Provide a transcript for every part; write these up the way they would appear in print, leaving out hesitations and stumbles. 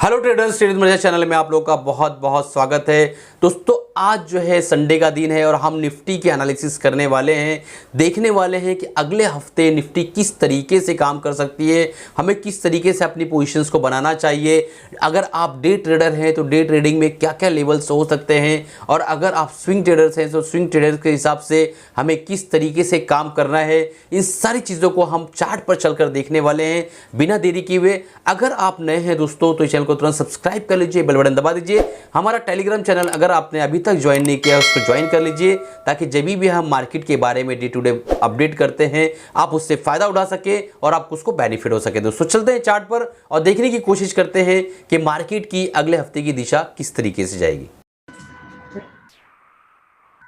Hello traders, traders मेरे channel में आप लोगों का बहुत बहुत स्वागत है। दोस्तों आज जो है संडे का दिन है और हम निफ्टी की एनालिसिस करने वाले हैं, देखने वाले हैं कि अगले हफ्ते निफ्टी किस तरीके से काम कर सकती है, हमें किस तरीके से अपनी पोजीशंस को बनाना चाहिए। अगर आप डे ट्रेडर हैं तो डे ट्रेडिंग में क्या क्या लेवल्स हो सकते हैं, और अगर आप स्विंग ट्रेडर्स हैं तो स्विंग ट्रेडर्स के हिसाब से हमें किस तरीके से काम करना है, इन सारी चीज़ों को हम चार्ट पर चलकर देखने वाले हैं। बिना देरी किए हुए अगर आप नए हैं दोस्तों तो चैनल को तुरंत सब्सक्राइब कर लीजिए, बेल बटन दबा दीजिए। हमारा टेलीग्राम चैनल अगर आपने अभी तक ज्वाइन नहीं किया उसको ज्वाइन कर लीजिए, ताकि जब भी हम मार्केट के बारे में डे टू डे अपडेट करते हैं आप उससे फायदा उठा सके और आपको उसको बेनिफिट हो सके। दोस्तों चलते हैं चार्ट पर और देखने की कोशिश करते हैं कि मार्केट की अगले हफ्ते की दिशा किस तरीके से जाएगी।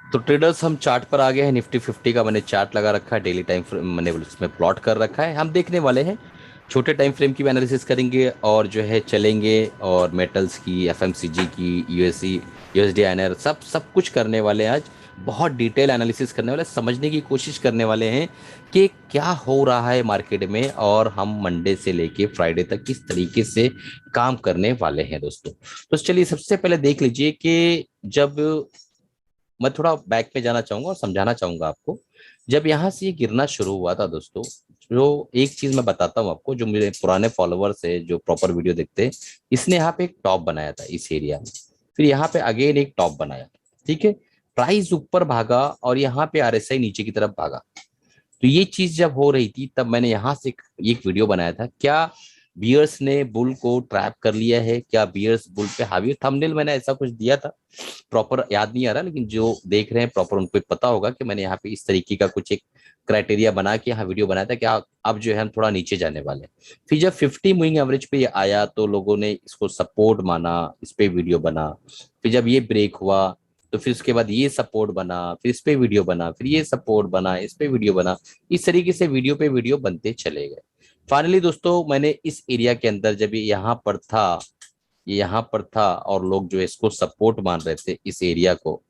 तो ट्रेडर्स हम चार्ट पर आ गए हैं। निफ्टी 50 का मैंने चार्ट लगा रखा है, डेली टाइम मैंने उसमें प्लॉट कर रखा है। हम देखने वाले हैं, छोटे टाइम फ्रेम की भी एनालिसिस करेंगे और जो है चलेंगे, और मेटल्स की, एफएमसीजी की, यूएससी यूएसडी आईएनआर सब कुछ करने वाले हैं। आज बहुत डिटेल एनालिसिस करने वाले, समझने की कोशिश करने वाले हैं कि क्या हो रहा है मार्केट में, और हम मंडे से लेके फ्राइडे तक किस तरीके से काम करने वाले हैं दोस्तों। तो चलिए सबसे पहले देख लीजिए कि जब मैं थोड़ा बैक पे जाना चाहूंगा और समझाना चाहूंगा आपको। जब यहाँ से ये गिरना शुरू हुआ था दोस्तों, जो एक चीज मैं बताता हूँ आपको, जो मेरे पुराने फॉलोअर्स है जो प्रॉपर वीडियो देखते हैं, इसने यहाँ पे एक टॉप बनाया था इस एरिया में, फिर यहाँ पे अगेन एक टॉप बनाया, ठीक है। प्राइस ऊपर भागा और यहाँ पे आरएसआई नीचे की तरफ भागा। तो ये चीज जब हो रही थी तब मैंने यहाँ से एक वीडियो बनाया था, क्या बियर्स ने बुल को ट्रैप कर लिया है, क्या बियर्स बुल पे हावी। थंबनेल मैंने ऐसा कुछ दिया था, प्रॉपर याद नहीं आ रहा, लेकिन जो देख रहे हैं प्रॉपर उनको पता होगा कि मैंने यहाँ पे इस तरीके का कुछ एक क्राइटेरिया बना के यहाँ वीडियो बनाया था कि अब जो है हम थोड़ा नीचे जाने वाले हैं। फिर जब 50 मूविंग एवरेज पे ये आया तो लोगों ने इसको सपोर्ट माना, इस पे वीडियो बना। फिर जब ये ब्रेक हुआ तो फिर उसके बाद ये सपोर्ट बना, फिर इस पे वीडियो बना, फिर ये सपोर्ट बना, इस पे वीडियो बना। इस तरीके से वीडियो पे वीडियो बनते चले गए। फाइनली दोस्तों मैंने इस एरिया के अंदर, जब ये यहाँ पर था, ये यहाँ पर था और लोग जो है इसको सपोर्ट मान रहे थे इस एरिया को,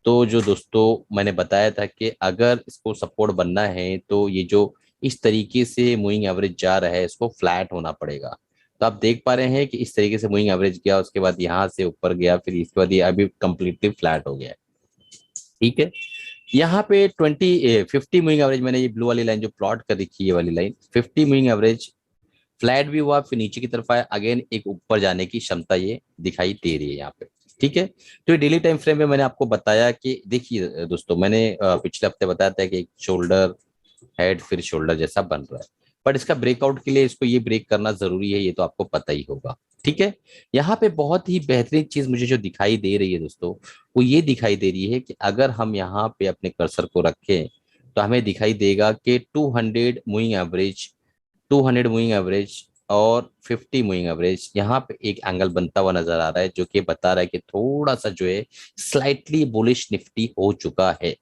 तो जो दोस्तों मैंने बताया था कि अगर इसको सपोर्ट बनना है तो ये जो इस तरीके से मूविंग एवरेज जा रहा है इसको फ्लैट होना पड़ेगा। तो आप देख पा रहे हैं कि इस तरीके से मूविंग एवरेज गया, उसके बाद यहाँ से ऊपर गया, फिर इसके बाद ये अभी कंप्लीटली फ्लैट हो गया है, ठीक है। यहाँ पे 50 मूविंग एवरेज, मैंने ये ब्लू वाली लाइन जो प्लॉट कर रखी है, ये वाली लाइन 50 मूविंग एवरेज फ्लैट भी हुआ, फिर नीचे की तरफ आया, अगेन एक ऊपर जाने की क्षमता ये दिखाई दे रही है यहाँ पे, ठीक है। तो ये डेली टाइम फ्रेम में मैंने आपको बताया कि देखिए दोस्तों, मैंने पिछले हफ्ते बताया था कि एक शोल्डर हेड फिर शोल्डर जैसा बन रहा है, बट इसका ब्रेकआउट के लिए इसको ये ब्रेक करना जरूरी है, ये तो आपको पता ही होगा, ठीक है। यहाँ पे बहुत ही बेहतरीन चीज मुझे जो दिखाई दे रही है दोस्तों, वो ये दिखाई दे रही है कि अगर हम यहाँ पे अपने कर्सर को रखें तो हमें दिखाई देगा कि 200 मूविंग एवरेज और 50 मूविंग एवरेज, यहाँ पे एक एंगल बनता हुआ नजर आ रहा है, जो कि बता रहा है कि थोड़ा सा जो है स्लाइटली बुलिश निफ्टी हो चुका है।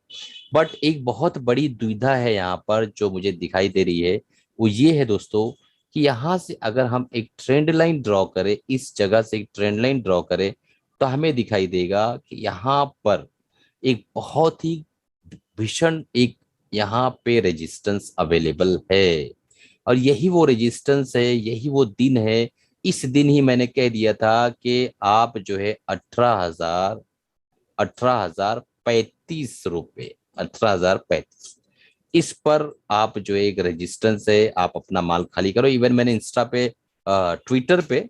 बट एक बहुत बड़ी दुविधा है यहाँ पर जो मुझे दिखाई दे रही है, वो ये है दोस्तों कि यहाँ से अगर हम एक ट्रेंड लाइन ड्रॉ करें, इस जगह से एक ट्रेंड लाइन ड्रॉ करें, तो हमें दिखाई देगा कि यहाँ पर एक बहुत ही भीषण एक यहाँ पे रेजिस्टेंस अवेलेबल है, और यही वो रेजिस्टेंस है, यही वो दिन है। इस दिन ही मैंने कह दिया था कि आप जो है 18,035 रुपए, 18,035, इस पर आप जो एक रेजिस्टेंस है, आप अपना माल खाली करो। इवन मैंने इंस्टा पे, ट्विटर पे,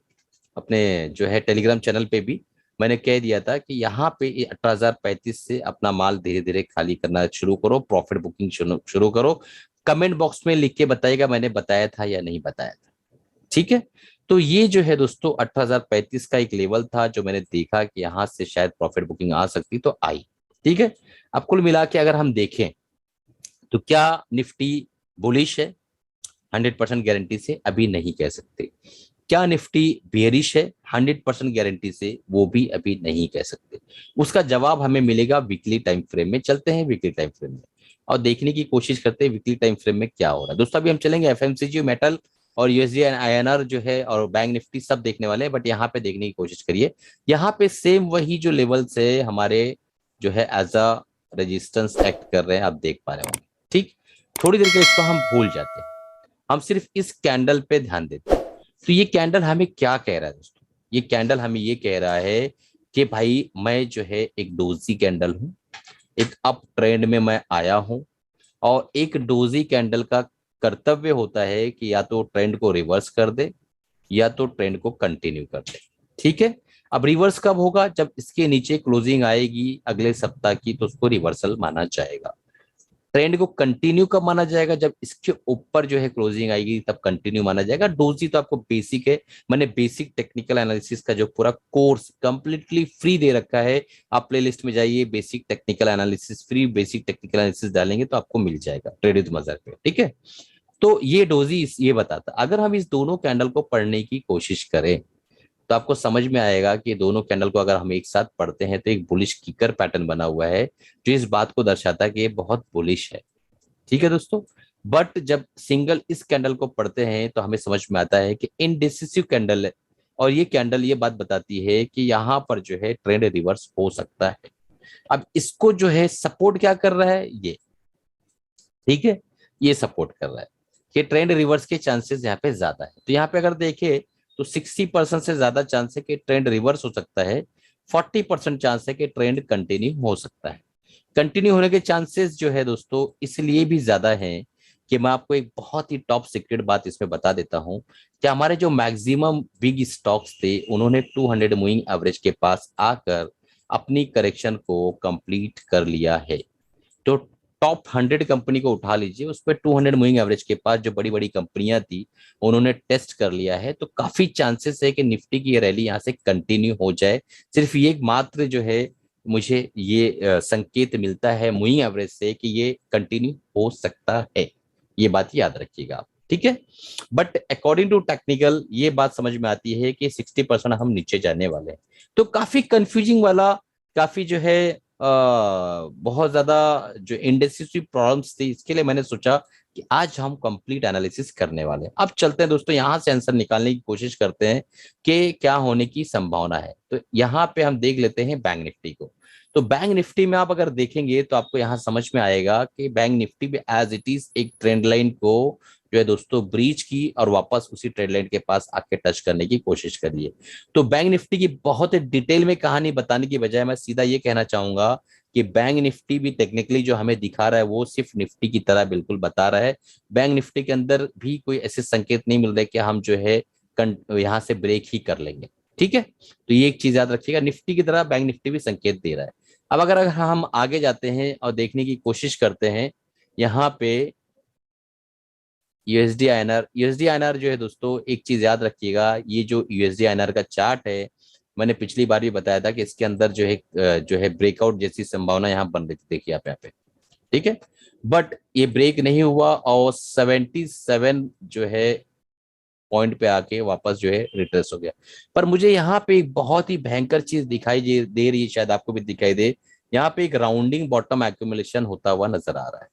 अपने जो है टेलीग्राम चैनल पे भी मैंने कह दिया था कि यहाँ पे 18,035 से अपना माल धीरे धीरे खाली करना शुरू करो, प्रॉफिट बुकिंग शुरू करो। कमेंट बॉक्स में लिख के बताइएगा मैंने बताया था या नहीं बताया था, ठीक है। तो ये जो है दोस्तों 18,035 का एक लेवल था जो मैंने देखा कि यहाँ से शायद प्रॉफिट बुकिंग आ सकती, तो आई, ठीक है। अब कुल मिला के अगर हम देखें तो क्या निफ्टी बुलिश है? 100% गारंटी से अभी नहीं कह सकते। क्या निफ्टी बेयरिश है? 100% गारंटी से वो भी अभी नहीं कह सकते। उसका जवाब हमें मिलेगा वीकली टाइम फ्रेम में। चलते हैं वीकली टाइम फ्रेम में और देखने की कोशिश करते हैं वीकली टाइम फ्रेम में क्या हो रहा है दोस्तों। अभी हम चलेंगे एफएमसीजी, मेटल और यूएसडी आईएनआर जो है और बैंक निफ्टी सब देखने वाले हैं, बट यहाँ पे देखने की कोशिश करिए। यहाँ पे सेम वही जो लेवल्स है हमारे जो है एज अ रेजिस्टेंस एक्ट कर रहे हैं, आप देख पा रहे होंगे, ठीक। थोड़ी देर के लिए इसको हम भूल जाते हैं, हम सिर्फ इस कैंडल पे ध्यान देते हैं। तो ये कैंडल हमें क्या कह रहा है दोस्तों? ये कैंडल हमें ये कह रहा है कि भाई मैं जो है एक डोजी कैंडल हूं, एक अप ट्रेंड में मैं आया हूं। और एक डोजी कैंडल का कर्तव्य होता है कि या तो ट्रेंड को रिवर्स कर दे या तो ट्रेंड को कंटिन्यू कर दे। ठीक है। अब रिवर्स कब होगा? जब इसके नीचे क्लोजिंग आएगी अगले सप्ताह की, तो उसको रिवर्सल माना जाएगा। ट्रेंड को कंटिन्यू कब माना जाएगा? जब इसके ऊपर जो है क्लोजिंग आएगी तब कंटिन्यू माना जाएगा। डोजी तो आपको बेसिक है, मैंने बेसिक टेक्निकल एनालिसिस का जो पूरा कोर्स कंप्लीटली फ्री दे रखा है। आप प्ले लिस्ट में जाइए, basic technical analysis, free basic technical analysis डालेंगे तो आपको मिल जाएगा ट्रेड विद मजर पे। ठीक है। तो ये डोजी ये बताता, अगर हम इस दोनों कैंडल को पढ़ने की कोशिश करें तो आपको समझ में आएगा कि दोनों कैंडल को अगर हम एक साथ पढ़ते हैं तो एक बुलिश किकर पैटर्न बना हुआ है, जो इस बात को दर्शाता है कि ये बहुत बुलिश है। ठीक है दोस्तों। बट जब सिंगल इस कैंडल को पढ़ते हैं तो हमें समझ में आता है कि इनडिसिसिव कैंडल है, और ये कैंडल ये बात बताती है कि यहां पर जो है ट्रेंड रिवर्स हो सकता है। अब इसको जो है सपोर्ट क्या कर रहा है ये, ठीक है, ये सपोर्ट कर रहा है कि ट्रेंड रिवर्स के चांसेस यहाँ पे ज्यादा है। तो यहाँ पे अगर देखें तो 60% से ज्यादा चांस है कि ट्रेंड रिवर्स हो सकता है, 40% चांस है कि ट्रेंड कंटिन्यू हो सकता है। कंटिन्यू होने के चांसेस जो है दोस्तों इसलिए भी ज्यादा है कि मैं आपको एक बहुत ही टॉप सीक्रेट बात इसमें बता देता हूं कि हमारे जो मैक्सिमम बिग स्टॉक्स थे उन्होंने 200 मूविंग एवरेज के पास आकर अपनी करेक्शन को कंप्लीट कर लिया है। तो टॉप 100 कंपनी को उठा लीजिए, उस पर 200 मूविंग एवरेज के पास जो बड़ी बड़ी कंपनियां थी उन्होंने टेस्ट कर लिया है। तो काफी चांसेस है कि निफ्टी की ये रैली यहाँ से कंटिन्यू हो जाए। सिर्फ ये मात्र जो है मुझे ये संकेत मिलता है मूविंग एवरेज से कि ये कंटिन्यू हो सकता है। ये बात याद रखिएगा आप। ठीक है। बट अकॉर्डिंग टू टेक्निकल ये बात समझ में आती है कि 60% हम नीचे जाने वाले हैं। तो काफी कंफ्यूजिंग वाला, काफी जो है बहुत ज्यादा जो इंडेसिसिव प्रॉब्लम्स थी, इसके लिए मैंने सोचा कि आज हम कंप्लीट एनालिसिस करने वाले हैं। अब चलते हैं दोस्तों, यहां से आंसर निकालने की कोशिश करते हैं कि क्या होने की संभावना है। तो यहाँ पे हम देख लेते हैं बैंक निफ्टी को। तो बैंक निफ्टी में आप अगर देखेंगे तो आपको यहाँ समझ में आएगा कि बैंक निफ्टी भी एज इट इज एक ट्रेंड लाइन को जो है दोस्तों ब्रीच की और वापस उसी ट्रेंड लाइन के पास आके टच करने की कोशिश करिए। तो बैंक निफ्टी की बहुत डिटेल में कहानी बताने की बजाय मैं सीधा ये कहना चाहूंगा कि बैंक निफ्टी भी टेक्निकली जो हमें दिखा रहा है वो सिर्फ निफ्टी की तरह बिल्कुल बता रहा है। बैंक निफ्टी के अंदर भी कोई ऐसे संकेत नहीं मिल रहे कि हम जो है यहाँ से ब्रेक ही कर लेंगे। ठीक है। तो ये एक चीज याद रखिएगा, निफ्टी की तरह बैंक निफ्टी भी संकेत दे रहा है। अब अगर हम आगे जाते हैं और देखने की कोशिश करते हैं यहाँ पे यूएसडी आईएनआर, यूएसडी आईएनआर जो है दोस्तों एक चीज याद रखिएगा, ये जो यूएसडी आईएनआर का चार्ट है, मैंने पिछली बार भी बताया था कि इसके अंदर जो है ब्रेकआउट जैसी संभावना यहाँ बन रही थी, देखिए आप यहाँ पे। ठीक है। बट ये ब्रेक नहीं हुआ और 77 जो है पॉइंट पे आके वापस जो है रिट्रेस हो गया। पर मुझे यहाँ पे एक बहुत ही भयंकर चीज दिखाई दे रही है, शायद आपको भी दिखाई दे। यहाँ पे एक राउंडिंग बॉटम एक्यूमुलेशन होता हुआ नजर आ रहा है,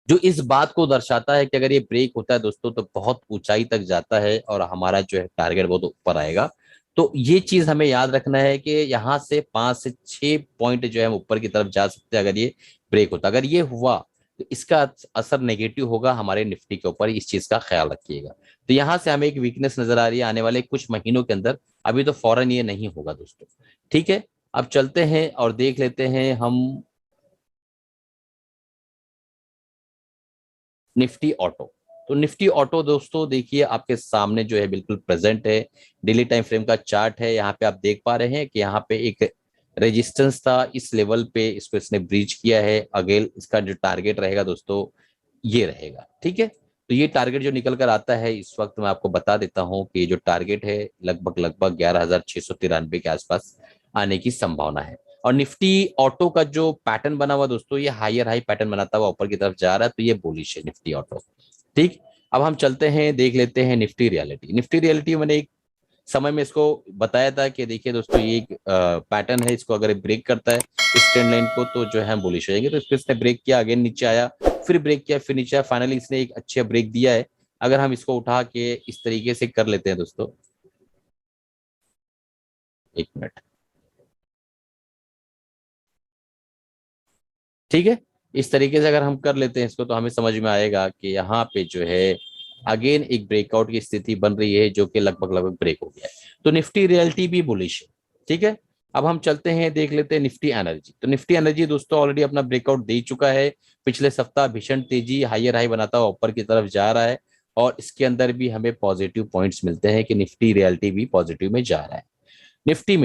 जो इस बात को दर्शाता है कि अगर ये ब्रेक होता है दोस्तों तो बहुत ऊंचाई तक जाता है और हमारा जो है टारगेट बहुत ऊपर आएगा। तो ये चीज हमें याद रखना है कि यहाँ से 5 से 6 पॉइंट जो है हम ऊपर की तरफ जा सकते हैं अगर ये ब्रेक होता। अगर ये हुआ तो इसका असर नेगेटिव होगा हमारे निफ्टी के ऊपर, इस चीज का ख्याल रखिएगा। तो यहाँ से हमें एक वीकनेस नजर आ रही है आने वाले कुछ महीनों के अंदर, अभी तो फौरन ये नहीं होगा दोस्तों। ठीक है। अब चलते हैं और देख लेते हैं हम निफ्टी ऑटो। तो निफ्टी ऑटो दोस्तों देखिए आपके सामने जो है बिल्कुल प्रेजेंट है, डेली टाइम फ्रेम का चार्ट है। यहाँ पे आप देख पा रहे हैं कि यहाँ पे एक रेजिस्टेंस था, इस लेवल पे इसको इसने ब्रीच किया है। अगेन इसका जो टारगेट रहेगा दोस्तों ये रहेगा। ठीक है। तो ये टारगेट जो निकल कर आता है इस वक्त मैं आपको बता देता हूं कि ये जो टारगेट है लगभग लगभग 11,693 के आसपास आने की संभावना है। और निफ्टी ऑटो का जो पैटर्न बना हुआ दोस्तों ये हायर हाई पैटर्न बनाता हुआ ऊपर की तरफ जा रहा है, तो ये बुलिश है निफ्टी ऑटो। ठीक। अब हम चलते हैं देख लेते हैं निफ्टी रियलिटी। निफ्टी रियलिटी मैंने एक समय में इसको बताया था कि देखिए दोस्तों ये एक पैटर्न है, इसको अगर ब्रेक करता है इस ट्रेंड लाइन को तो जो है हम बुलिश हो जाएंगे। तो इसने ब्रेक किया, अगेन नीचे आया, फिर ब्रेक किया, फिर नीचे आया, फाइनली इसने एक अच्छा ब्रेक दिया है। अगर हम इसको उठा के इस तरीके से कर लेते हैं दोस्तों, एक मिनट, ठीक है, इस तरीके से अगर हम कर लेते हैं इसको तो हमें समझ में आएगा कि यहाँ पे जो है अगेन एक ब्रेकआउट की स्थिति बन रही है जो कि लगभग लगभग ब्रेक हो गया है। तो निफ्टी रियलिटी भी बुलिश है। ठीक है, अब हम चलते हैं, देख लेते हैं निफ्टी एनर्जी। तो निफ्टी एनर्जी दोस्तों ऑलरेडी अपना ब्रेकआउट दे चुका है। पिछले सप्ताह भीषण तेजी, हायर हाई बनाता हुआ ऊपर की तरफ जा रहा है, और इसके अंदर भी हमें पॉजिटिव पॉइंट्स मिलते हैं कि निफ्टी रियलिटी भी पॉजिटिव में जा रहा है। निफ्टी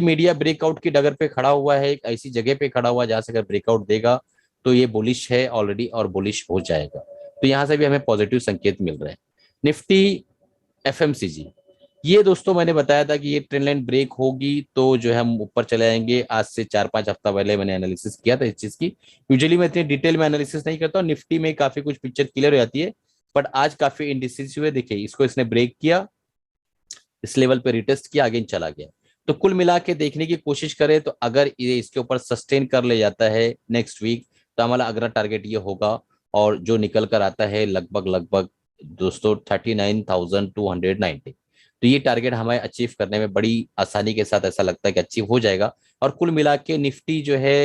मीडिया ब्रेकआउट की डगर पे खड़ा हुआ है, एक ऐसी जगह पे खड़ा हुआ जहां से अगर ब्रेकआउट देगा तो ये बुलिश है ऑलरेडी और बुलिश हो जाएगा। तो यहां से भी हमें पॉजिटिव संकेत मिल रहे हैं। निफ्टी एफएमसीजी, ये दोस्तों मैंने बताया था कि ये ट्रेंड लाइन ब्रेक होगी तो जो है हम ऊपर चले आएंगे। आज से 4-5 हफ्ता पहले मैंने एनालिसिस किया था इस चीज की। यूजुअली मैं इतनी डिटेल में एनालिसिस नहीं करता, निफ्टी में काफी कुछ पिक्चर क्लियर हो जाती है, बट आज काफी इंडिसिस हुए। देखिए इसको इसने ब्रेक किया, इस लेवल पे रिटेस्ट किया, आगे चला गया। तो कुल मिला के देखने की कोशिश करें तो अगर ये इसके ऊपर सस्टेन कर ले जाता है नेक्स्ट वीक, तो हमारा अगला टारगेट ये होगा, और जो निकल कर आता है लगभग लगभग दोस्तों 39,290। तो ये टारगेट हमें अचीव करने में बड़ी आसानी के साथ ऐसा लगता है कि अचीव हो जाएगा। और कुल मिला के निफ्टी जो है,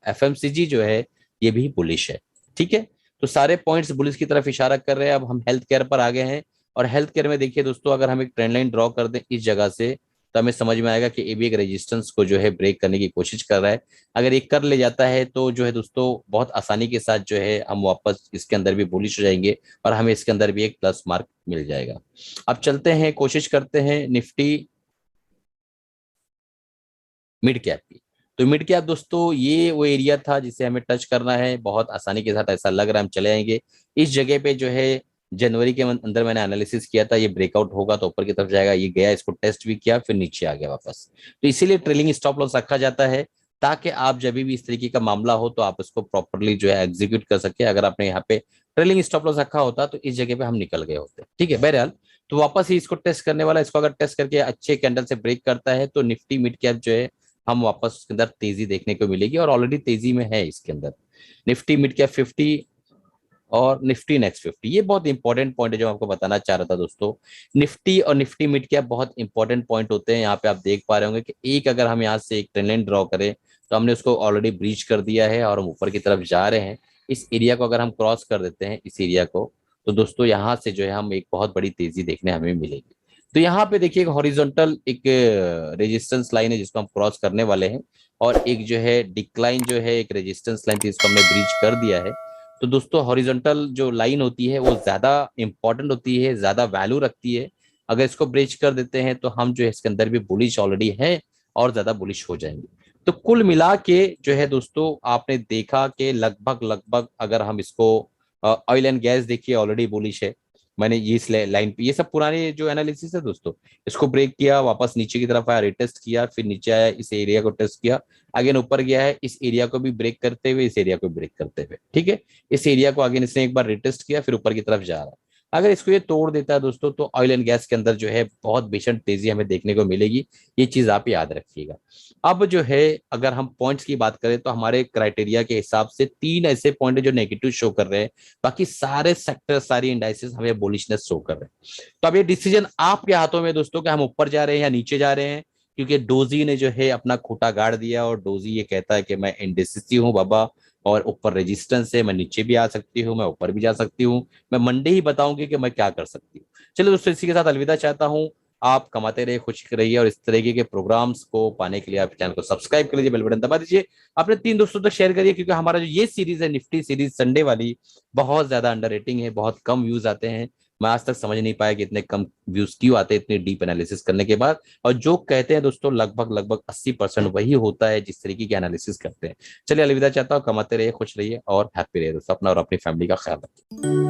एफएमसीजी जो है, ये भी बुलिश है। ठीक है, तो सारे पॉइंट्स बुलिश की तरफ इशारा कर रहे हैं। अब हम हेल्थ केयर पर आ गए हैं, और हेल्थ केयर में देखिए दोस्तों, अगर हम एक ट्रेंड लाइन ड्रॉ कर दें इस जगह से, तो हमें समझ में आएगा कि ये भी एक रेजिस्टेंस को जो है ब्रेक करने की कोशिश कर रहा है। अगर ये कर ले जाता है तो जो है दोस्तों बहुत आसानी के साथ जो है हम वापस इसके अंदर भी बुलिश हो जाएंगे, और हमें इसके अंदर भी एक प्लस मार्क मिल जाएगा। अब चलते हैं, कोशिश करते हैं निफ्टी मिड कैप की। तो मिड कैप दोस्तों ये वो एरिया था जिसे हमें टच करना है बहुत आसानी के साथ, ऐसा लग रहा है हम चले आएंगे। इस जगह पे जो है जनवरी के अंदर मैंने एनालिसिस किया था, ये ब्रेकआउट होगा तो ऊपर की तरफ जाएगा, ये गया, इसको टेस्ट भी किया, फिर नीचे आ गया वापस। तो इसीलिए ट्रेलिंग स्टॉप लॉस रखा जाता है, ताकि आप जब भी इस तरीके का मामला हो तो आप इसको प्रॉपरली जो है एग्जीक्यूट कर सके। अगर आपने यहाँ पे ट्रेलिंग स्टॉप लॉस रखा होता तो इस जगह पे हम निकल गए होते। ठीक है, बहरहाल तो वापस ही इसको टेस्ट करने वाला, इसको अगर टेस्ट करके अच्छे कैंडल से ब्रेक करता है तो निफ्टी मिड कैप जो है हम वापस उसके अंदर तेजी देखने को मिलेगी, और ऑलरेडी तेजी में है इसके अंदर। निफ्टी मिड कैप 50 और निफ्टी नेक्स्ट 50, ये बहुत इंपॉर्टेंट पॉइंट है जो आपको बताना चाह रहा था दोस्तों। निफ्टी और निफ्टी मिड कैप बहुत इंपॉर्टेंट पॉइंट होते हैं। यहाँ पे आप देख पा रहे होंगे कि एक अगर हम यहाँ से एक ट्रेंड लाइन ड्रॉ करें तो हमने उसको ऑलरेडी ब्रीच कर दिया है और हम ऊपर की तरफ जा रहे हैं। इस एरिया को अगर हम क्रॉस कर देते हैं, इस एरिया को, तो दोस्तों यहाँ से जो है हम एक बहुत बड़ी तेजी देखने हमें मिलेगी। तो यहाँ पे देखिए एक हॉरिजॉन्टल एक रेजिस्टेंस लाइन है जिसको हम क्रॉस करने वाले हैं, और एक जो है डिक्लाइन जो है एक रेजिस्टेंस लाइन थी, इसको हमने ब्रीच कर दिया है। तो दोस्तों हॉरिजॉन्टल जो लाइन होती है वो ज्यादा इंपॉर्टेंट होती है, ज्यादा वैल्यू रखती है। अगर इसको ब्रेच कर देते हैं तो हम जो है इसके अंदर भी बुलिश ऑलरेडी है और ज्यादा बुलिश हो जाएंगे। तो कुल मिला के जो है दोस्तों आपने देखा कि लगभग लगभग अगर हम इसको ऑयल एंड गैस देखिए ऑलरेडी बुलिश है। मैंने ये इस लाइन पे, ये सब पुराने जो एनालिसिस है दोस्तों, इसको ब्रेक किया, वापस नीचे की तरफ आया, रिटेस्ट किया, फिर नीचे आया, इस एरिया को टेस्ट किया, अगेन ऊपर गया है, इस एरिया को भी ब्रेक करते हुए, इस एरिया को ब्रेक करते हुए। ठीक है, इस एरिया को अगेन इसने एक बार रिटेस्ट किया, फिर ऊपर की तरफ जा रहा है। अगर इसको ये तोड़ देता है दोस्तों तो ऑयल एंड गैस के अंदर जो है बहुत भीषण तेजी हमें देखने को मिलेगी। ये चीज आप याद रखिएगा। अब जो है अगर हम पॉइंट्स की बात करें तो हमारे क्राइटेरिया के हिसाब से 3 ऐसे पॉइंट है जो नेगेटिव शो कर रहे हैं, बाकी सारे सेक्टर सारी इंडाइसेस हमें बुलिशनेस शो कर रहे हैं। तो अब ये डिसीजन आपके हाथों में दोस्तों कि हम ऊपर जा रहे हैं या नीचे जा रहे हैं, क्योंकि डोजी ने जो है अपना खूंटा गाड़ दिया, और डोजी ये कहता है कि मैं इंडिसिसिव हूँ बाबा, और ऊपर रेजिस्टेंस है, मैं नीचे भी आ सकती हूँ, मैं ऊपर भी जा सकती हूँ, मैं मंडे ही बताऊंगी कि मैं क्या कर सकती हूँ। चलिए दोस्तों इसी के साथ अलविदा चाहता हूँ। आप कमाते रहिए, खुश रहिए, और इस तरीके के प्रोग्राम्स को पाने के लिए आप चैनल को सब्सक्राइब कर लीजिए, बेल बटन दबा दीजिए, अपने 3 दोस्तों तक शेयर करिए, क्योंकि हमारा जो ये सीरीज है निफ्टी सीरीज संडे वाली, बहुत ज्यादा अंडर रेटिंग है, बहुत कम व्यूज आते हैं। मैं आज तक समझ नहीं पाया कि इतने कम व्यूज क्यों आते हैं इतने डीप एनालिसिस करने के बाद। और जो कहते हैं दोस्तों लगभग लगभग 80% वही होता है जिस तरीके की एनालिसिस करते हैं। चलिए अलविदा चाहता हूँ, कमाते रहिए, खुश रहिए और हैप्पी रहिए दोस्तों, अपना और अपनी फैमिली का ख्याल रखिए।